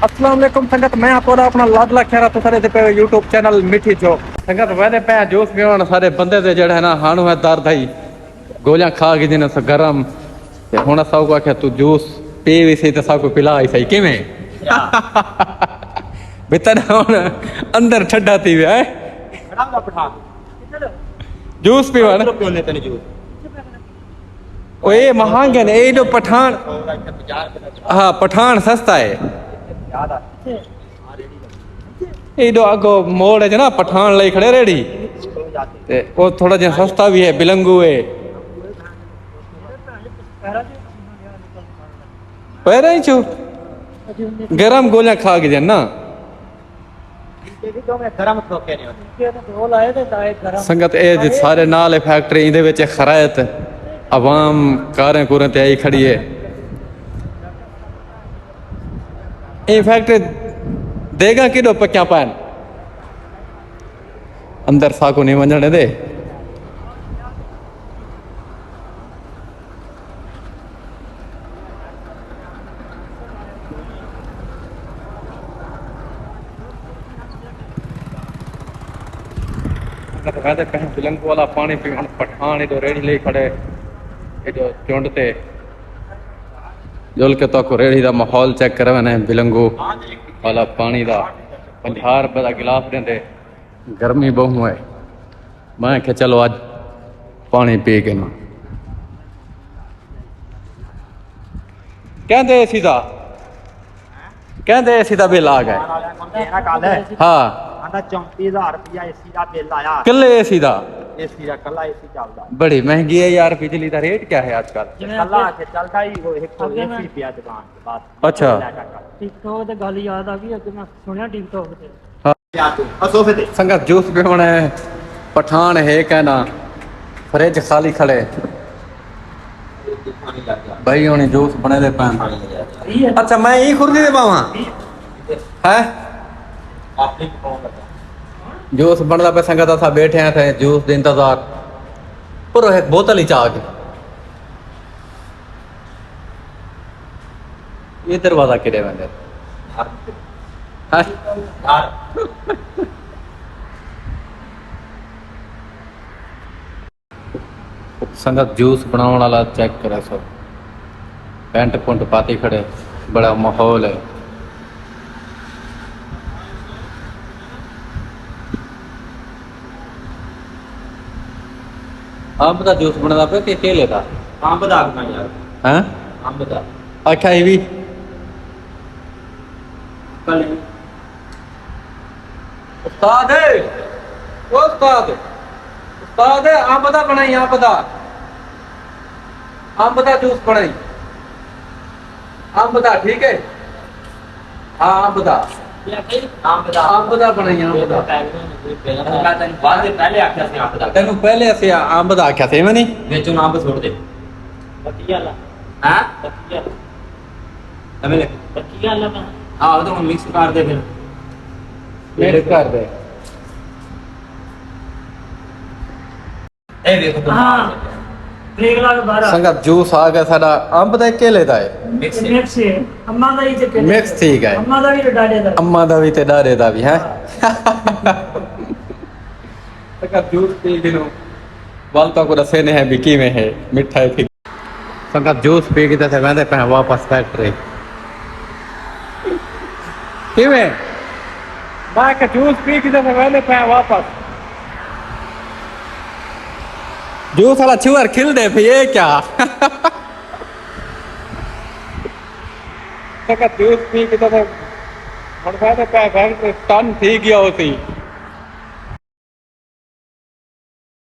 अस्सलाम वालेकुम संगत, मैं आपको अपना लाडला खैरा तो सारे पे यूट्यूब चैनल मिठी चौक संगत वैसे पे जूस पीवन सारे बंदे ते जड़ा है ना हाणु है दर्द आई गोलियां खा के जिन गरम ते हुन सब को आख्या तू जूस पी भी सही तो सब को पिला ही सही किवें भीतर हुन अंदर ठंडा थी वे जूस पीवन ओए महंगे ने ए पठान हाँ पठान सस्ता है एडो आगो मोड़ है ना पठान ले खड़े रेडी ते वो थोड़ा जिहा सस्ता भी है बिलंगू है पैरा ही चू गरम गोलियां खा के ना संगत ए सारे नाल फैक्ट्री इहदे विच खरायत आवाम कारें कूरें ते आई खड़ी है ये फैक्ट्री देगा किडो पक्या पैन अंदर साको नहीं वंजने दे कहते पहन बिलंग वाला पानी पीवन पठान इधर रेड़ी ले खड़े इधर चुंड ते जुल के तो रेड़ी का माहौल चेक करवाने बिलंगू वाला पानी का 50 रुपए का गिलास देंदे गर्मी बहु है मैं क्या चलो आज पानी पी के ना कहते सीधा बिल आ गए हाँ 34,000 रुपया एसी का बिल आया कल्ले एसी का कल्ला एसी चलता बड़ी महंगी है यार बिजली का रेट क्या है आजकल कल्ला के चलता ही वो 180 रुपया दुकान के बाद अच्छा टिकटॉक ते गल याद आ गई अगे मैं सुनया टिकटॉक ते हां सोफे ते संगत जूस पीवण है पठान है कहना फ्रिज खाली खड़े भाई होनी जूस बने दे पैन अच्छा मैं यही खुर्दी दे पावा है जूस बनता पे संगत असा बैठे थे जूस के इंतजार पर एक बोतल ही चाह के ये दरवाजा किरे वेंदे संगत जूस बनाने वाला चेक करे सब पेंट पुंट पाती खड़े बड़ा माहौल है अंब का जूस बनता पे कि केले का अंब दा आखना यार हैं अंब दा अच्छा ये भी कल उस्ताद है ओ उस्ताद है अंब दा बनाई अंब दा जूस बनाई अंब दा ठीक है हाँ अंब दा बनाई अंब दा तेन पहले असी अंब दा आख्या सी मनी बेचो अंब छोड़ दे पक्की वाला हां पक्की वाला तमें पक्की वाला हां तो मिक्स कर दे फिर मिक्स कर दे ए देखो तो हां ब्रेक ला के बाहर संगत जूस आ गया साडा अंब दा केले दा है मिक्स है अम्मा दा ही ते केले मिक्स ठीक है अम्मा दा भी ते डाडे दा अम्मा दा भी ते डारे दा भी है संगत जूस पी के नो वालता को रसे ने है बिकी में है मिठाई थी संगत जूस पी के ते वेंदे पे वापस फैक्ट्री किवे मैं का जूस पी के ते वेंदे पे वापस जूस वाला छुअर खिल दे फिर ये क्या जूस पी के तो टन थी गया होती